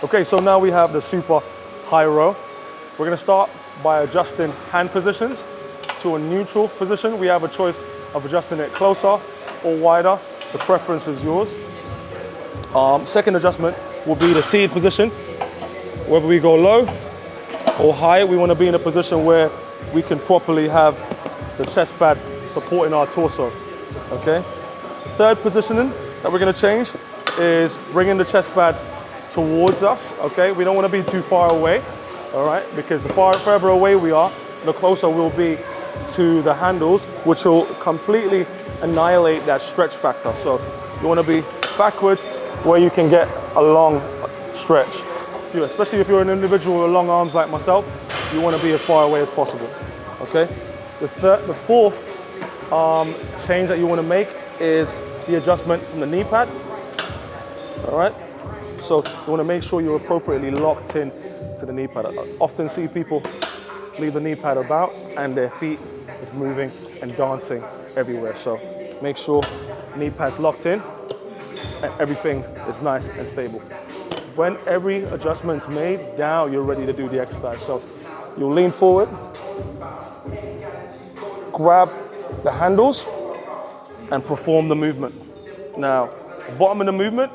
Okay, so now we have the super high row. We're gonna start by adjusting hand positions to a neutral position. We have a choice of adjusting it closer or wider. The preference is yours. Second adjustment will be the seated position. Whether we go low or high, we wanna be in a position where we can properly have the chest pad supporting our torso, okay? The third positioning that we're gonna change is bringing the chest pad towards us, okay? We don't wanna be too far away, all right? Because the further away we are, the closer we'll be to the handles, which will completely annihilate that stretch factor. So you wanna be backwards where you can get a long stretch. Especially if you're an individual with long arms like myself, you wanna be as far away as possible, okay? The fourth change that you wanna make is the adjustment from the knee pad, all right? So you wanna make sure you're appropriately locked in to the knee pad. I often see people leave the knee pad about and their feet is moving and dancing everywhere. So make sure knee pad's locked in and everything is nice and stable. When every adjustment's made, now you're ready to do the exercise. So you'll lean forward, grab the handles and perform the movement. Now, bottom of the movement,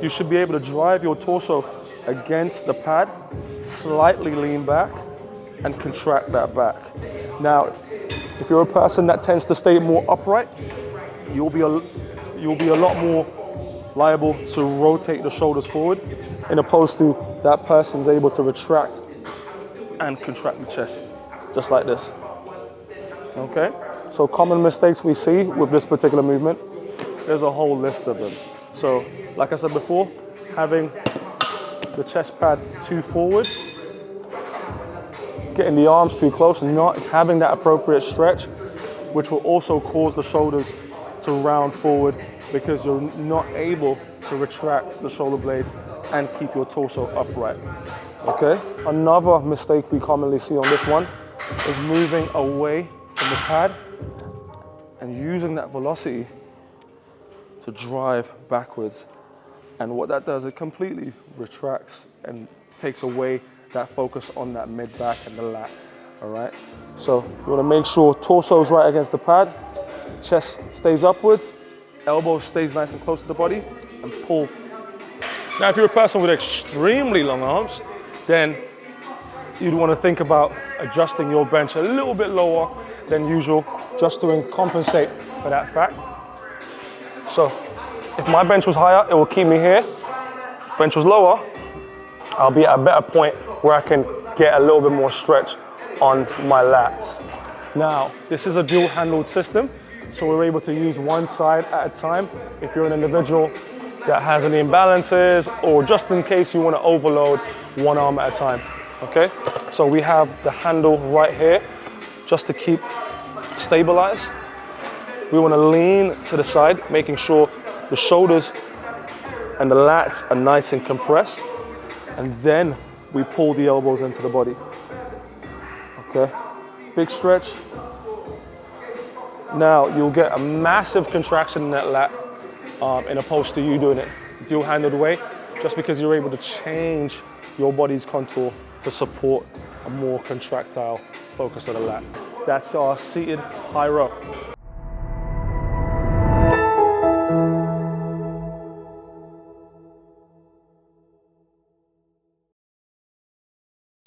you should be able to drive your torso against the pad, slightly lean back, and contract that back. Now, if you're a person that tends to stay more upright, you'll be a lot more liable to rotate the shoulders forward, in opposed to that person's able to retract and contract the chest, just like this. Okay? So common mistakes we see with this particular movement, there's a whole list of them. So, like I said before, having the chest pad too forward, getting the arms too close, and not having that appropriate stretch, which will also cause the shoulders to round forward because you're not able to retract the shoulder blades and keep your torso upright, okay? Another mistake we commonly see on this one is moving away from the pad and using that velocity to drive backwards. And what that does, it completely retracts and takes away that focus on that mid-back and the lat, all right? So you wanna make sure torso's right against the pad, chest stays upwards, elbow stays nice and close to the body, and pull. Now, if you're a person with extremely long arms, then you'd wanna think about adjusting your bench a little bit lower than usual, just to compensate for that fact. So if my bench was higher, it will keep me here. If bench was lower, I'll be at a better point where I can get a little bit more stretch on my lats. Now, this is a dual handled system, so we're able to use one side at a time. If you're an individual that has any imbalances, or just in case you want to overload one arm at a time, okay? So we have the handle right here, just to keep stabilized. We want to lean to the side, making sure the shoulders and the lats are nice and compressed, and then we pull the elbows into the body, okay? Big stretch. Now you'll get a massive contraction in that lat, in opposed to you doing it dual-handed way, just because you're able to change your body's contour to support a more contractile focus of the lat. That's our seated high row.